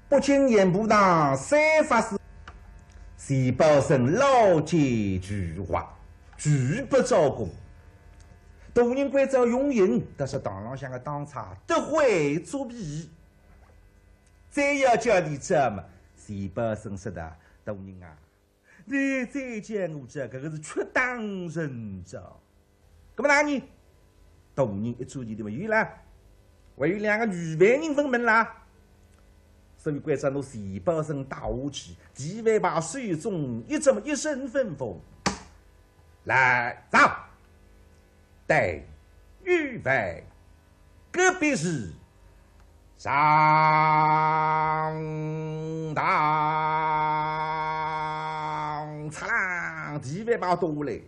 北京盐步堂三法师，徐宝生老奸巨猾，拒不招供。大人关照用刑，但是堂朗向个当差得会作弊。再要叫你这么，徐宝生说的，大人啊，你再见我这个是缺当人造。那么哪呢？大人一注意的嘛有了，还有两个女犯人分门啦。所以关照侬徐宝生打下去，地位把水中一这么一声分封，来走，待预备，隔壁是上当擦啦，地位把夺来，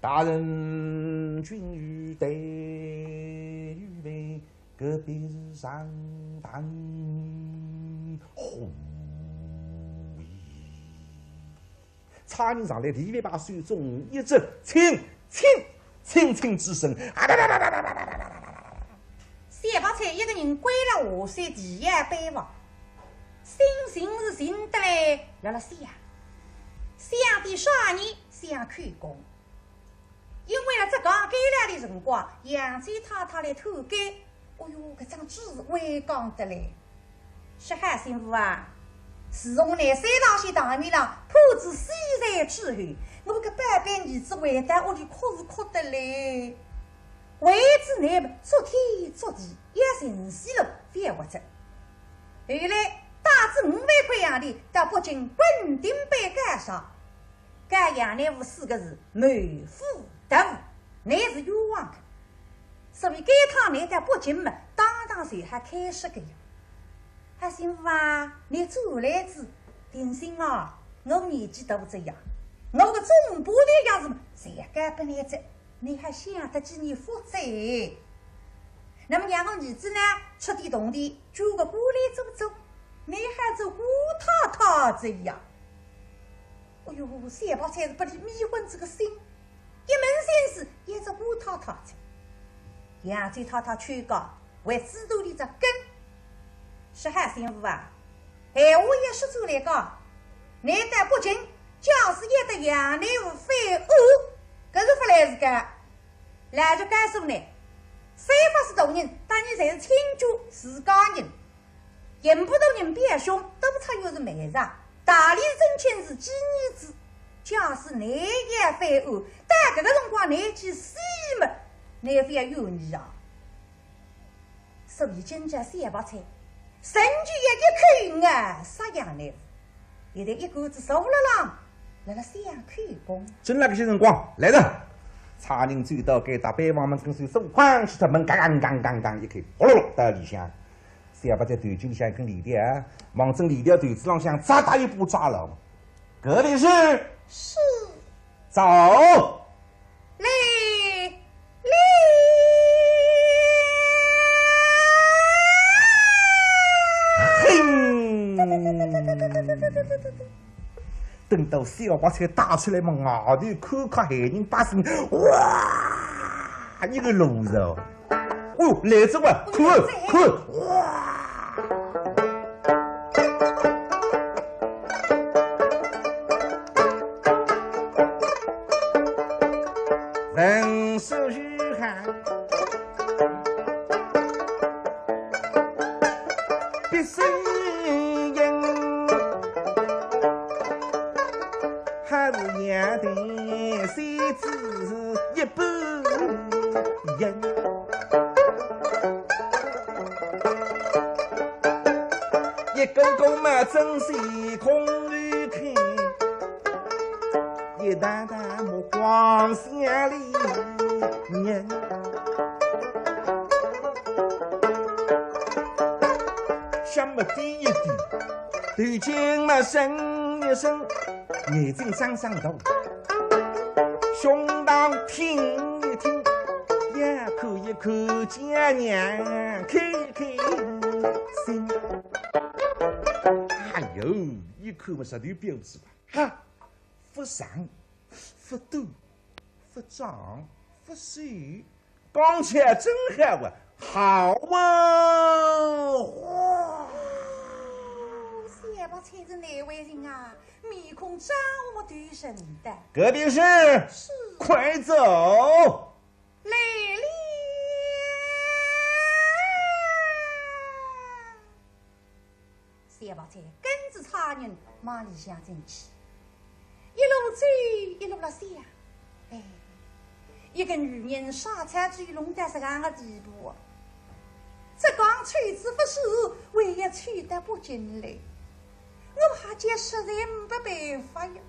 大人君预待预备，隔壁是上当。呼！差人上来，地位把手中一阵轻之声，谢宝才一个人归了下水地下北房，心是寻得来了想的啥人想看工，因为了这刚改了的辰光，杨贼太太来偷改，哎哟，搿张纸会讲得来。石汉媳妇啊，自从来三堂县堂面上铺子西山之后，我个半辈儿子回到屋里哭是哭得来。为之内昨天昨地也寻死了翻活着。后来带着5万块洋钿到北京本定班干上，该杨乃武4个字满腹得物，乃是冤枉的。所以该趟来到北京嘛，当就还开始个呀。还媳妇啊，你做来子定心啊！我年纪大不这样，我个中部的样子才该不来着，你还想得起你负责？那么两个儿子呢，出地动地，就个过来走走，你还做姑太太这样？哎呦，三宝才是不离迷昏这个心，一门心思也做姑太太着。杨贼太太劝告，为知道的这根。是汉媳妇啊，闲话也说出来讲，你在北京假使也得杨乃武废物，搿是不来是个，来就该说呢。三法师大人当然才是亲家自家人，任不得人变凶，都不差又是媒上，大理真亲是几儿子，假使你也废物，但搿个辰光你去死么，你非要有你啊。所以今朝三宝菜。神剧也一看啊，啥样呢？现在一股子手了浪，来了想看工。正那个些辰光，来人！差人走到该大板房门跟随手哐起他门，刚一开，轰隆隆到里向。三八在团军里向跟李调啊，望正李调团子浪向扎打一步抓牢。各位是走。等到小把菜打出来嘛，外头看看害人把身，哇，一个路肉，哦，来着哇，看，哇，人手如汗，必须。还是养的三子一般人，一个个嘛真是空于看，一旦旦目光向里人，想么低一低，头颈嘛伸一伸。眼睛张大，胸膛挺一挺，一口一口将娘开心。哎呦，一口嘛实头标志吧，哈，不长，不短，不壮，不细，讲起来真好啊，好啊！三宝才是哪位人啊？面孔张我对神的。隔壁是，快走！来了。三宝才跟着差人往里向进去，一路走一路了想，哎，一个女人杀菜追龙到这样的地步，这刚妻子不是唯一娶得不进来，我还见实在没办法呀。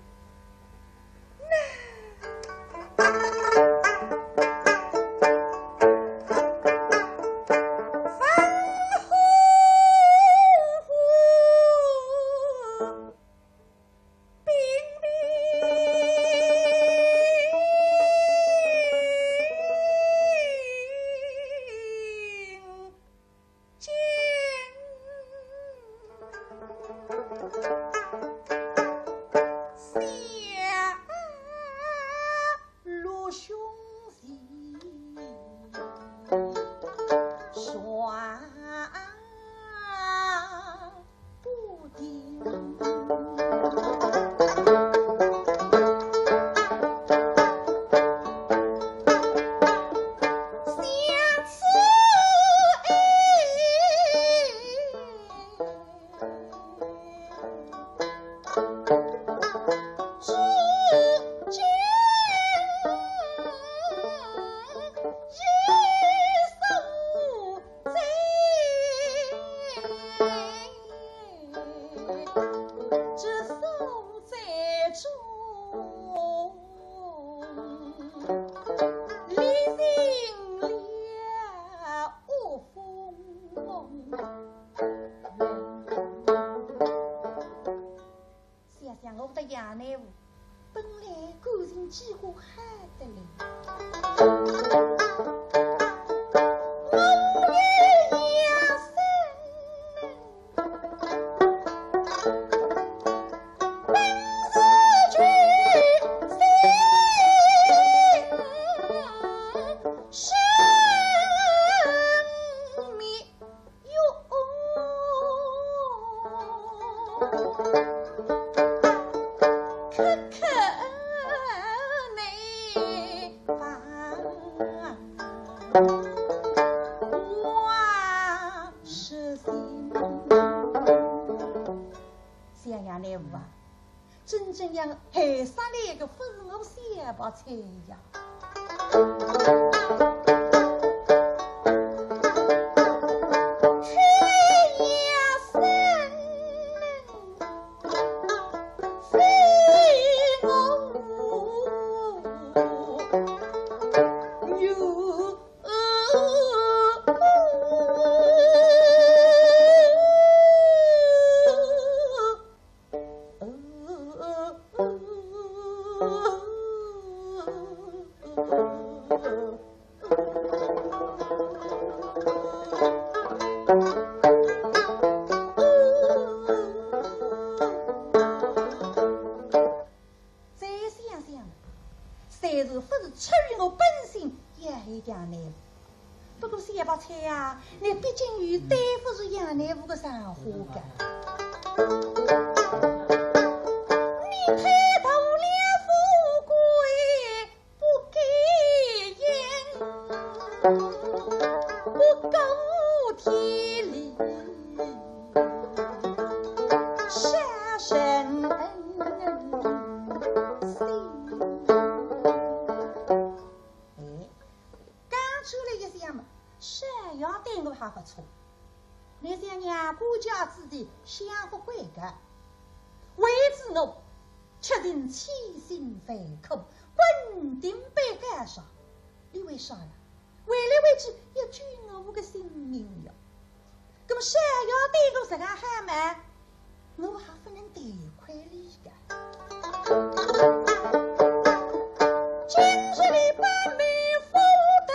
几乎害得嘞。真正样害杀来个不是我三宝菜呀！相互归格，为此我确定起心肺苦，稳定被干啥？你为啥呀？为了为之要救我个性命呀！那么想要对我这样喊嘛，我还不能得亏理的。今日的半妹夫的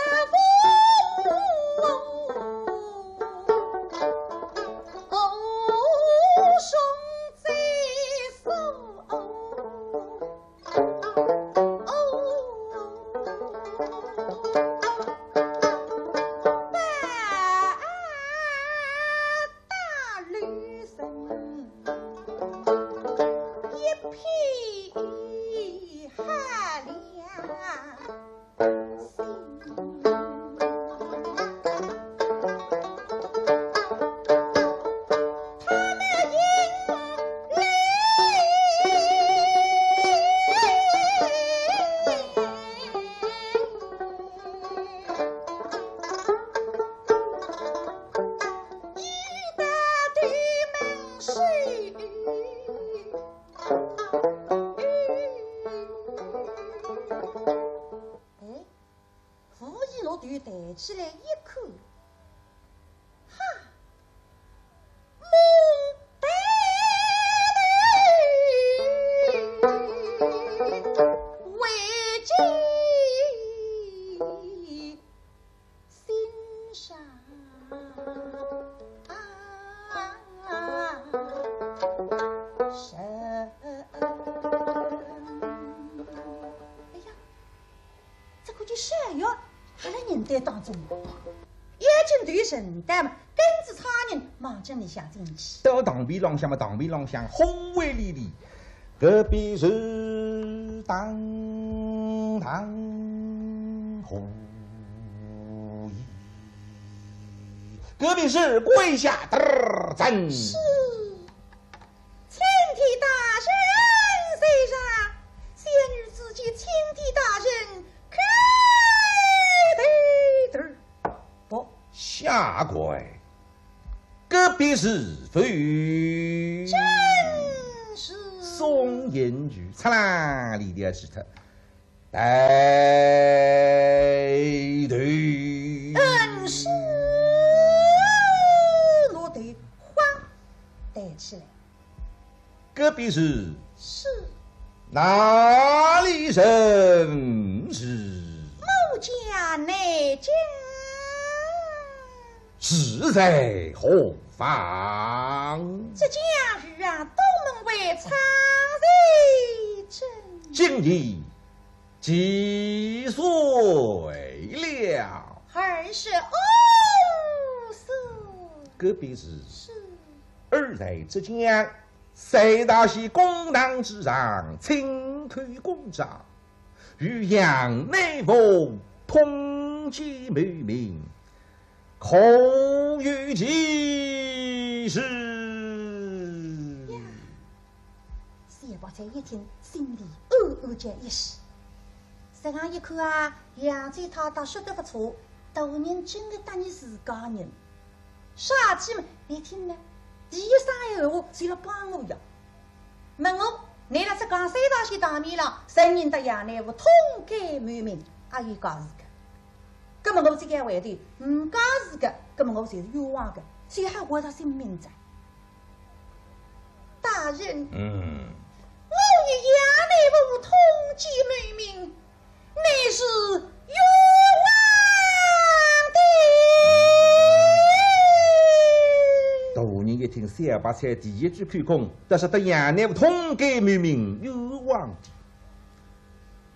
匹哈良心。抬起来一看，哈，蒙呆为今心上神。哎呀，这可就闪耀。还在人堆当中，一进对神的嘛，跟着差人马上里下进去。到堂边浪向嘛，堂边浪向轰威烈烈，隔壁是当当红衣，隔壁是跪下真是青天大神虽然仙女自己青天大神。不下跪，隔壁是非真是宋延菊，擦啦里的是他，带队，是我得慌带起来，隔壁是哪里人是某家内奸。是在何方？这家日啊，东门外藏贼真。今年几岁了？22岁。隔壁是二代之将，塞大西公堂之上，轻推公章，与杨内奉通缉谋名。口语记事呀！谢宝才一听，心里暗暗叫一喜。这样一看啊，杨再他倒说得不错，大人真的当你自家人。傻气嘛，你听呢？第一啥闲话是要帮我呀？问我，你那是讲三大些大面了，承认的杨内务通改满名，阿有讲是个。那么我这个回头唔讲是个，那么我就是冤枉的，谁还活到性命在？大人，我与杨内务通缉谋名，乃是冤枉的。大人一听三八菜第一句口供，但是对杨内务通改谋名冤枉的。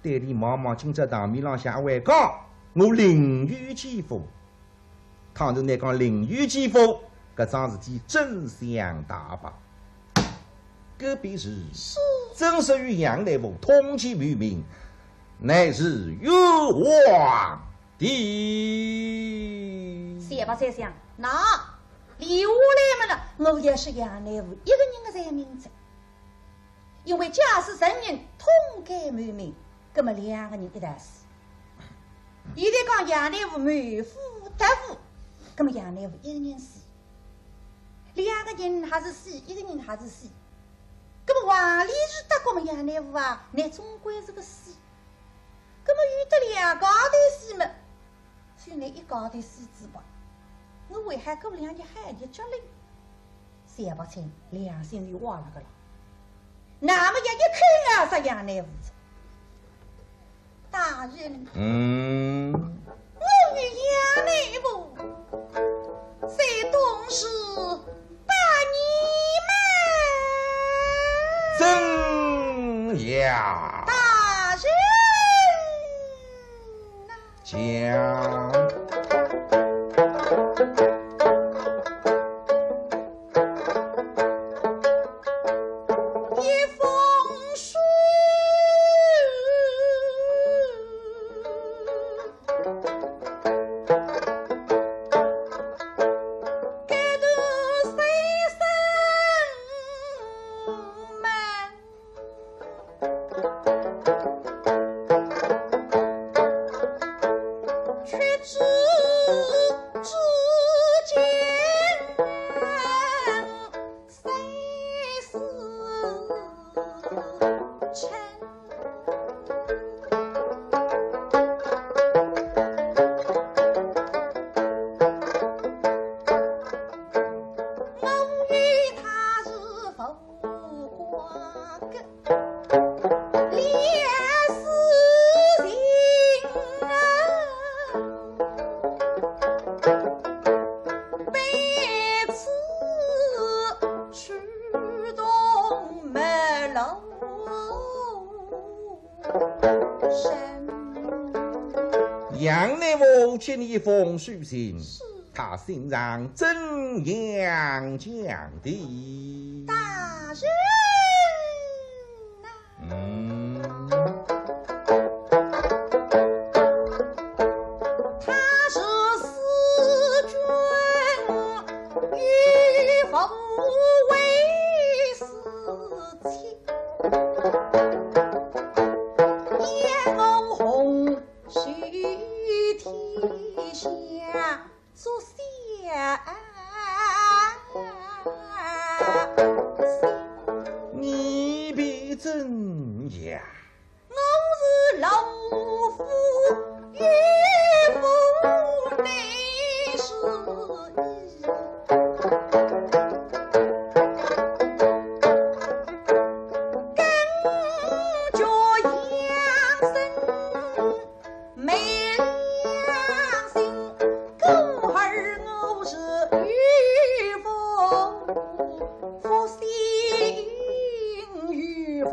对里忙忙进这堂面浪向为讲。我淋雨见风，倘若你讲淋雨见风，搿桩事体真相大白。隔壁是正属于杨内务通缉谋名，乃是冤枉的。先把再想，那留下来嘛了，我也是杨内务一个人的在名字，因为假使承认通改谋名，那么两个人一旦死。现在讲杨内务满腹得福，那么杨内务一个人死，两个人还是死，一个人还是死。那么王理是得过么杨内务啊，那终归是个死。那么遇得两家头死么？虽然一家头死之吧，我为还够两个海的脚累，想不清良心就挖了个了。那么也一看啊，是杨内务。大人，我与杨内务在东市把你们真呀！大人讲一封瓜葛，烈士情啊，被此驱动没楼身。杨内务接你一封书信，他信上怎样讲的？大人他是思君与否为私情，燕鸥红须天下作相你必怎样？我是老夫与父内是一，感觉养生没良心，狗儿我是与父负心与否？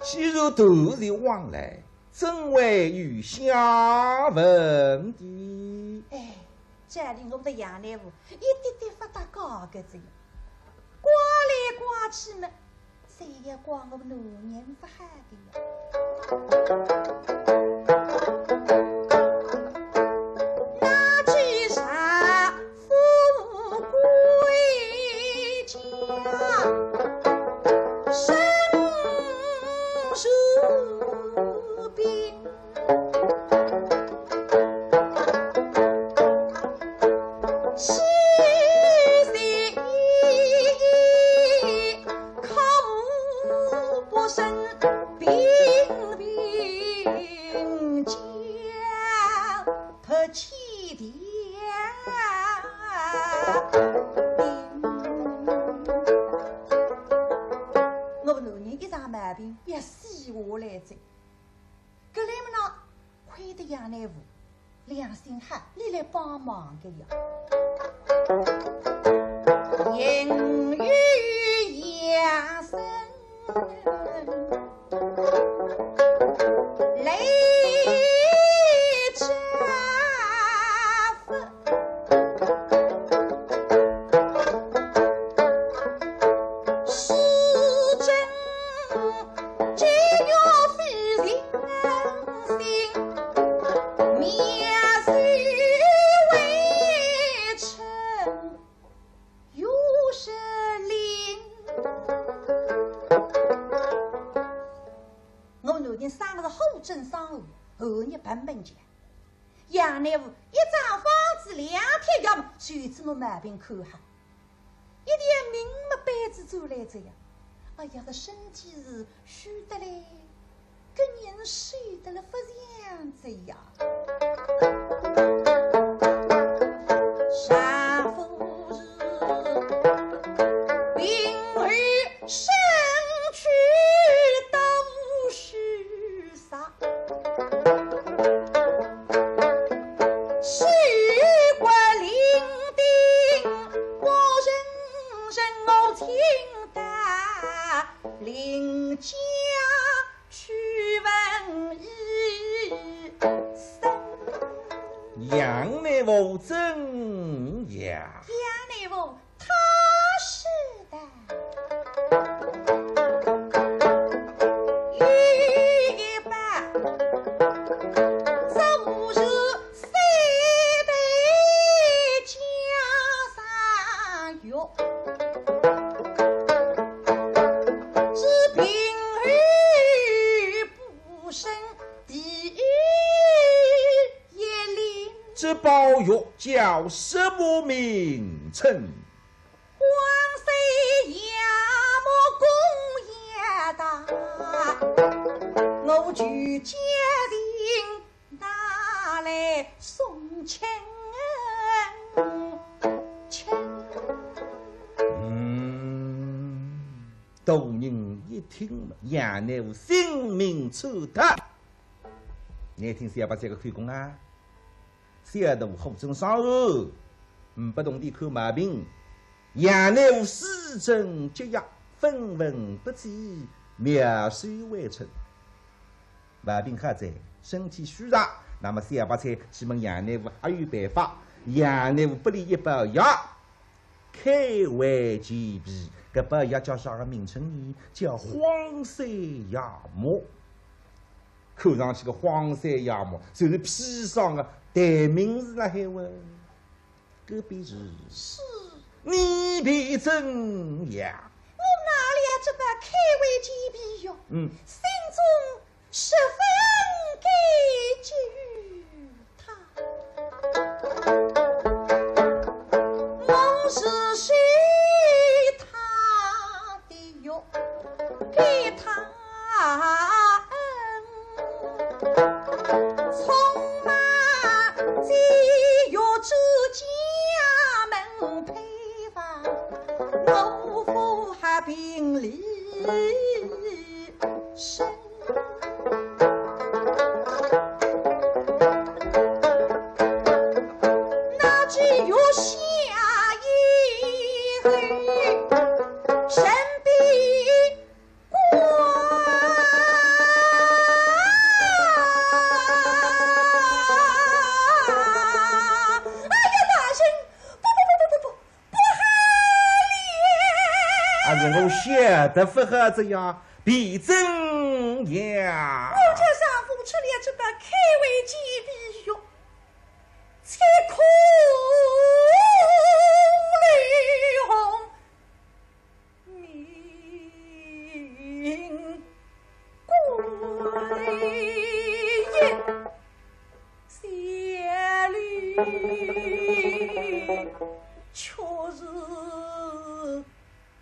既如斗日往来，怎会有下文的？哎，家里我们的杨内务一点点发达高个子呀，刮来刮去呢，谁也刮我们奴人不害的呀。那去啥富贵家，身受病。七岁靠不胜，病病家特气的我们男人一场毛病也死下来着，搿来么呢？亏得杨内务良心黑，你来帮忙的呀。言语养生，泪茶粉，是真只要非人心。面虽微尘，又是灵。我们男人生了个后正丧后，后日本本家。杨内务一张房子2天要么，谁知我毛病看哈，一点命没辈子走来着呀！哎呀，这身体是虚的嘞。个人睡得了不样子呀，上夫日病儿身躯都是啥？虚骨伶仃，我人我听得邻家。去问一声，杨内务怎样？杨内务他是的，一般这无日三代家上药。这包药叫什么名称？黄水亚莫公也大，我就家人拿来送亲。大人一听，杨乃武性命臭脱。你听小八这个口供啊，小徒虎争上颚，不懂地看毛病。杨乃武施政节约，分文不济，苗水未成。毛病还在，身体虚弱，那么小八才去问杨乃武还有办法。杨乃武不离一包药，开胃健脾。搿包药叫啥个名称呢？叫黄山亚麻。看上去个黄山亚麻，就是砒霜的代名词了，海文。搿便是你便真呀！我哪里这把开胃健脾药？心中十分感激于他。梦是谁？给他恩，从马节约之家门配房，我父还并立身。那只有下一回身边我晓得不好这样，必怎样？我这上夫吃了这把开胃健脾药，才空泪红命归阴血绿，却是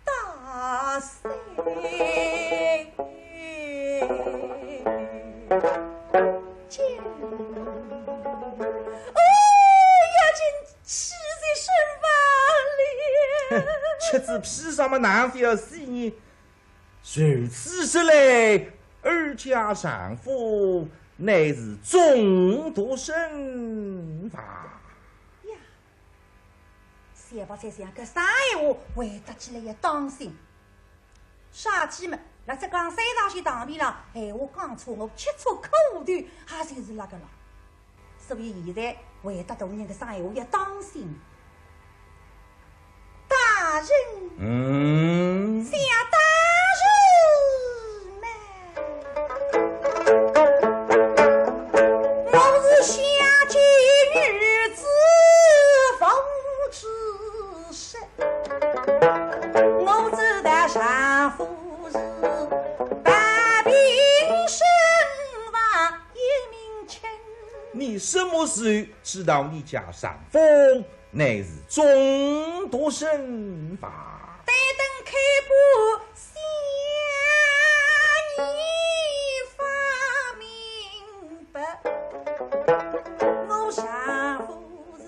大赛。吃子披上么难表示呢？如此说来，二家丈夫乃是中毒身亡呀！小宝在想，搿啥闲话回答起来要当心。傻鸡们，辣浙江山上去当面了，闲话讲错，我切错口断，也就是那个了。所以现在回答大人的啥闲话要当心。大人，下大人们，我是下贱女子风之身，我知道丈夫是百病身亡一命轻。你什么时候知道你家丈夫乃是中毒身亡？待等开播下你发明白，我丈夫是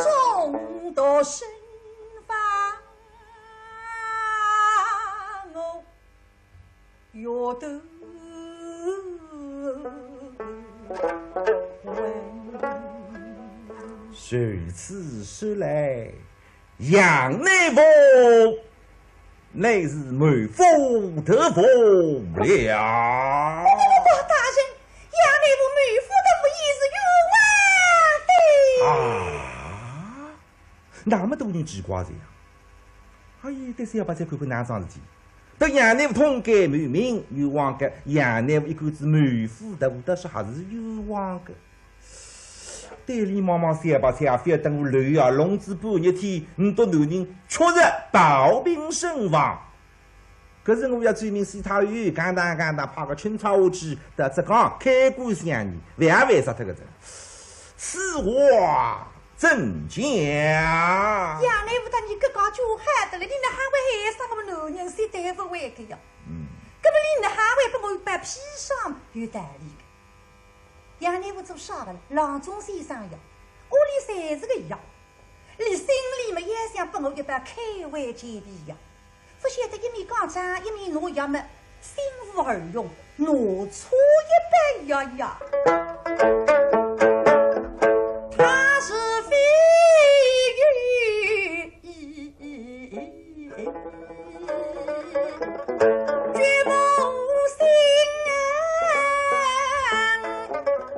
中毒身亡，我要得如此说来，杨乃武乃是满腹得福了。大人，杨乃武满腹的福也是冤枉的。那么多人奇怪这样，哎呀，但是要把再看看哪桩事体。等杨乃武痛改满名，冤枉的杨乃武一个字满腹得福，但是还是冤枉的。对里茫茫三百菜，非要等我累啊！笼子半日天，你多男人确实暴病身亡。可是我要追名西太院，简单派个群草下去，到浙江开棺相认，万万杀脱个人。此话怎讲？杨乃武他你搿讲就害得了，你那还会害死我们男人谁对付回个呀？搿么你那还会把我摆砒霜有道理的。杨乃武做啥个了？郎中先生药，屋里侪是个药，你心里面也想拨我一把开胃健脾药。不晓得一面讲讲，一面拿药么，心无而用，拿错一杯呀！他是非鱼，绝无心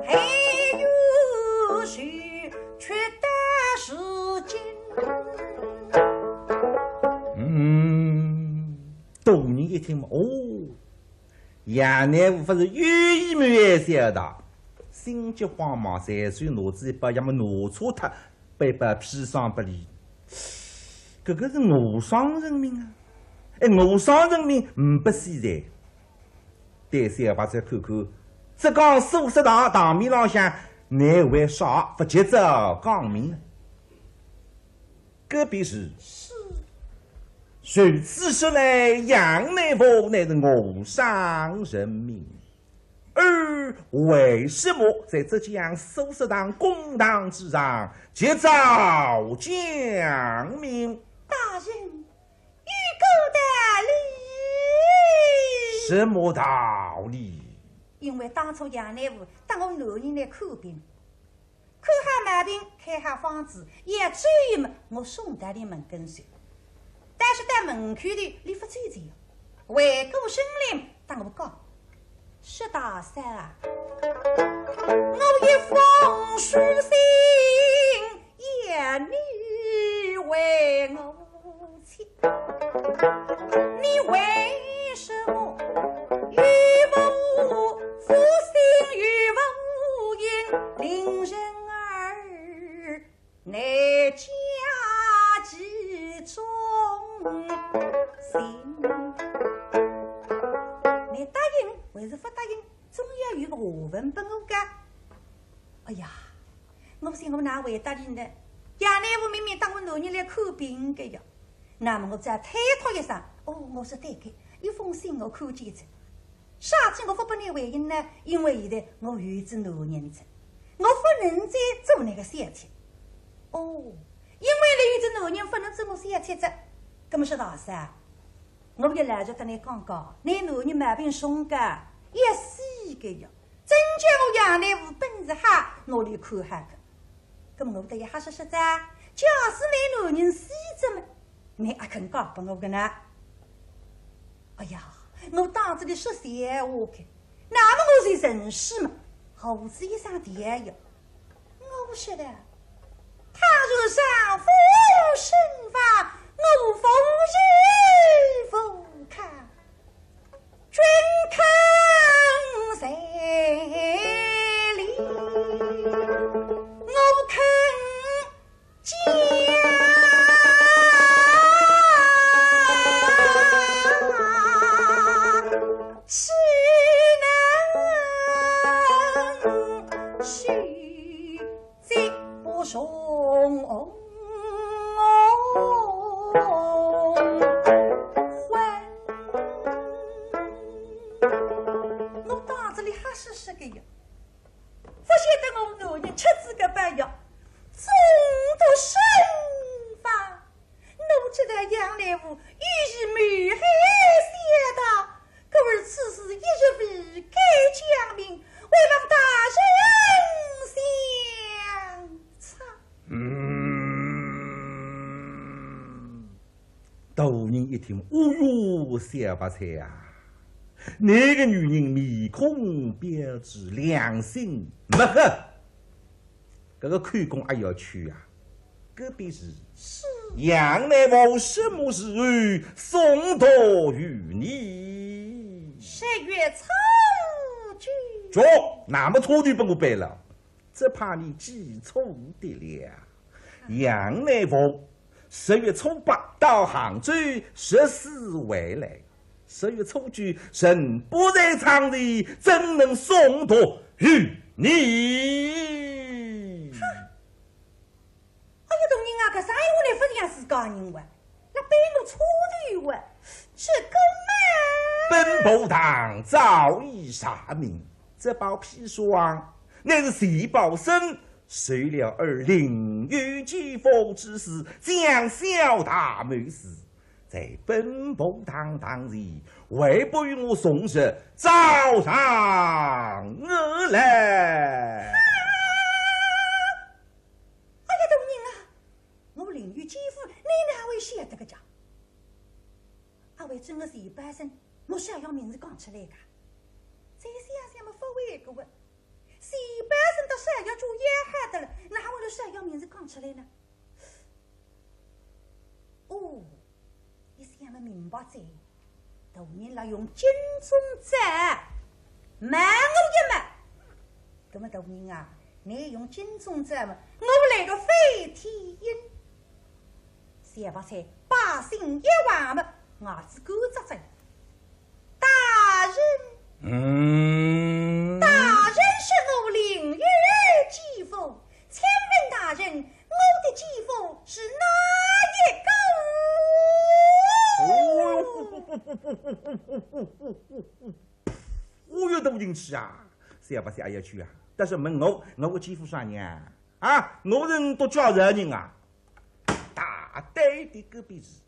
还有许，却得是金。大人一听嘛，哦，杨乃武不是有意没想的，心急慌忙，才算拿子一把，要么拿错他，被把砒霜不离。这个是误伤人命啊！哎，误伤人命不稀在。第三把再看看，浙江苏食堂堂面浪向，乃为啥不急着讲明？隔壁是。如此说来，杨乃凤乃是误伤人命，而为什么在浙江苏食堂公堂之上急召讲明？大人，预购的理。什么道理？因为当初杨乃武带我男人来看病，看下买病，开下方子，也只有我宋代的门跟随。但是在门口的李福最最回过身来当我讲，石大山啊，我一封书信也你为我亲，你为什么与我负心与我因令人儿乃家计中心？你答应还是不答应？总要有个下文拨我讲。哎呀，我想我哪会答应呢？杨乃武明明当我男人来看病的呀。那么我只要推脱一声，哦，我是对的，一封信我看见着。啥子我不拨你回应呢？因为现在我有只男人子，我不能再做那个小妾。哦，因为你有只男人不能做我小妾子，那么是大啥？我也来着跟你讲讲，你男人买病送个一死个呀，真叫我杨乃武本事哈，哪里看哈个？咁我得一哈说实在，假使你男人死着么，你也肯讲拨我个呢？哎呀，我当这里说闲话去，那么我是人事嘛，猴子一上天呀，我说的，他若上夫身法，我否认否看，君肯谁理？我肯讲。只能许贼不从还。我当这里还是说个呀，不晓得我男人吃这个饭呀，中毒身法。我知道杨乃武与是美海写的。可儿此事一日未该讲明，为让大人相差。大人一听，哦哟，小白菜啊，那个女人面孔标致，良心没黑，这个看公也要去啊。隔壁是杨乃武什么时候送到于你10月草菊。着，那么草菊把我背了，只怕你记错的了。杨乃武10月初8到杭州14回来，10月初9人不在场地，怎能送到于你？哎呀，大人啊，搿啥闲话来不像是讲人话，那背我错的话，这个本部堂早已查明，这包砒霜乃是谢宝生受了而凌辱讥讽之事，将小大谋事，在奔波堂堂时，为不与我送食，早上而来。哎呀，大人啊，我邻居继父，你哪会晓得个讲？阿位真的是一般人，我想要名字讲出来的。在想想么不为个问，是一般人到想要做也好的了，哪会了想要名字讲出来呢？哦，你想么明白在？大人了用金钟罩瞒我一瞒，那么大人啊，你用金钟罩嘛，我来个飞天鹰，想不才百姓一万嘛，我只够着着。大人，大人是我邻居继父，请问大人，我的继父是哪一个？我有动进去啊，想不想也去啊？但是问我的继父啥人啊？我人都叫人啊！大胆的隔壁子，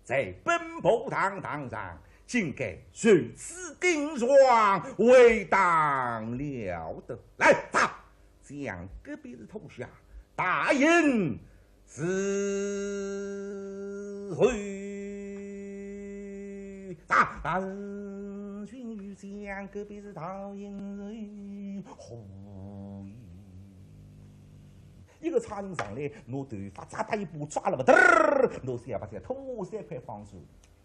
在奔波堂上，竟该如此顶撞，为当了得！来，走，将隔壁子投下，大营是会。大人君将隔壁是讨厌呼一个苍蝇上来，我头发扎他一把抓了不得，我想把这拖三块放手，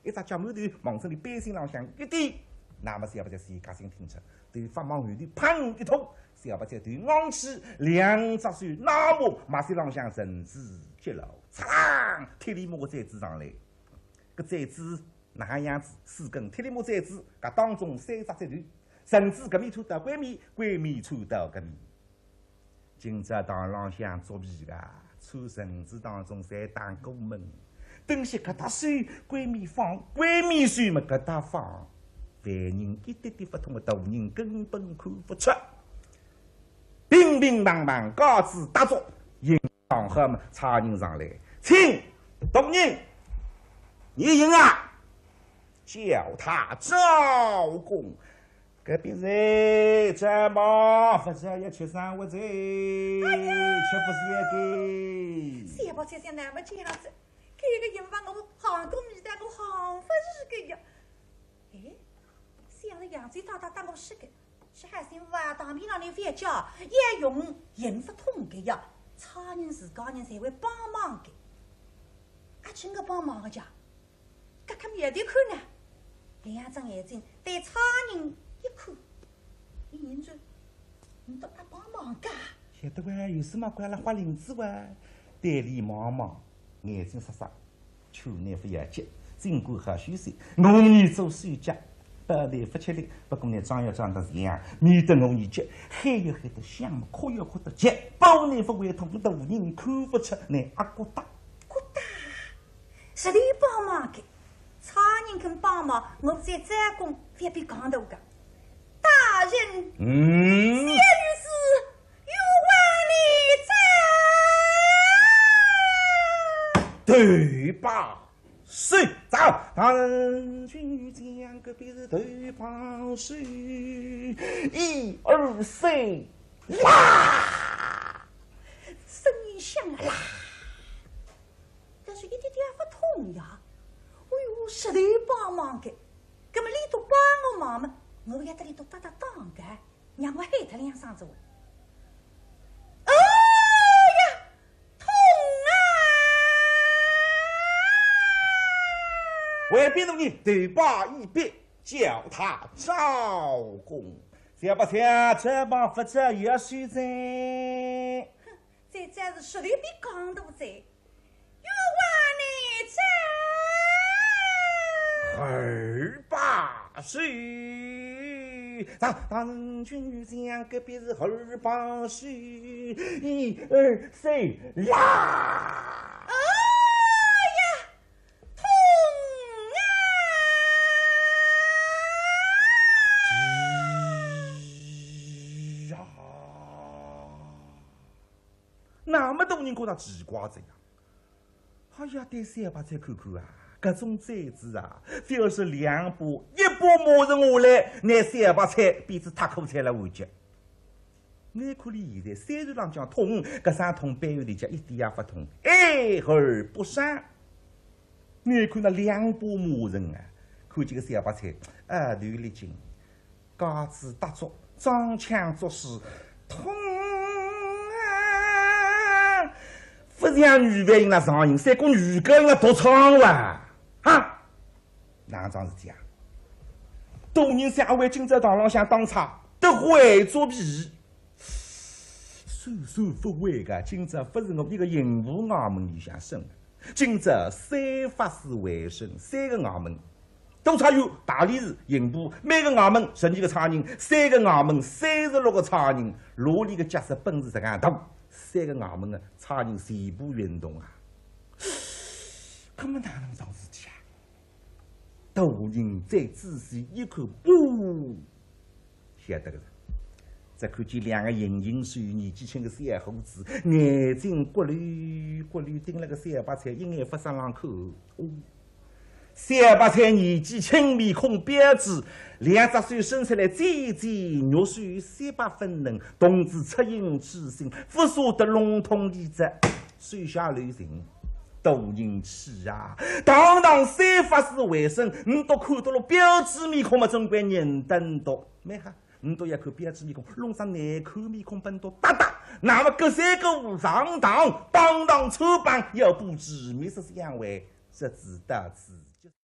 一只脚毛头往这里背心上向一点，那么想把这自家先听出，头发往后头砰一拖，想把这头昂起，两只手拿我马上浪向绳子接牢，嚓，铁里木个寨子上来，个寨子。那样子，四根铁力木寨子，搿当中三只寨头，绳子搿面穿到关面，关面穿到搿面。今朝堂浪向作弊个，穿绳子当中侪打过门，东西搿搭收，关面放，关面收嘛搿搭放。凡人一点点不通的大人根本看不出。乒乒乓乓，高子打着，迎上河嘛，差人上来，请大人，你赢啊！叫他招供，隔壁人这么不是也吃上我这，却不是也给。谁把这些那么这样子，这个人把我行过米的，我行不是个呀。哎，想着杨嘴大大打我是个，是还是话当面让你别叫，也用人不通的呀。差人自家人才会帮忙的，啊，请个帮忙的家，搿看面对看呢。两张眼睛对差人一看，你认准，你都来帮忙噶？晓得哇，有什么关了花领子哇？对里茫茫，眼睛傻傻，秋难不要急，尽管好虚岁，我女做手脚，不来不吃力，不过呢长要长得这样，免得我女急，喊要喊得响，哭要哭得急，包难不会痛，大人看不出那阿疙瘩。疙瘩，是你帮忙的。差人肯帮忙，我在战功也比讲头个。大人，谢女士，有万里在。对吧？是，走，大人去将隔壁是对方是1、2、3，啦，声音响了啦，但是一点点不痛呀。哎呦，实在帮忙的，搿么你都帮我忙嘛，我也得里都打打打的，让我喊他两声子。哎呀，痛啊！为边度人对把一别，叫他招供，想不想这帮不这也须在？哼，这真是实在比讲头在，有话你在。280，咱当军将隔壁是280，1、2、3，啦！哎呀，痛啊！那么多人觉得奇怪这样，哎呀，对3把再看看啊！搿种簪子啊，反而是两把一把马人下来，拿三把菜变成太苦菜来完结。眼看里现在三头浪讲痛，搿桩痛班员里家一点也不痛，爱而不伤。眼看那两把马人啊，看见个三把菜，耳朵力劲，架子搭足，装腔作势，痛啊！不像女扮应那上瘾，三个女歌应那独唱哇！啊，哪桩事体啊？大人三位今朝堂浪向当差，得会做皮。首不会个，今朝不是我一个银户衙门里向生的，今朝三法师会审，三个衙门督察有大理寺、刑部，每个衙门12个差人，三个衙门36个差人，罗里个假设本事这样大，三个衙门的差人全部运动啊！搿么哪能桩事体啊？大人再仔细一看，不晓得个是。只看见两个形形帅气、年纪轻的小伙子，眼睛骨绿骨绿，盯了个三把菜，一眼不上浪口。哦，三把菜年纪轻，面孔标致，两只手伸出来，尖尖肉碎，三把粉嫩，同志出淫之心，不舍得笼统理直，水下流行。大人气啊！堂堂三法师为生，你都看到了标致面孔嘛，总归认得到，没哈？你都要看标致面孔，弄上难看面孔本多哒哒，那么搿三个上当，帮当抽帮，要不知面是相为，这知道知。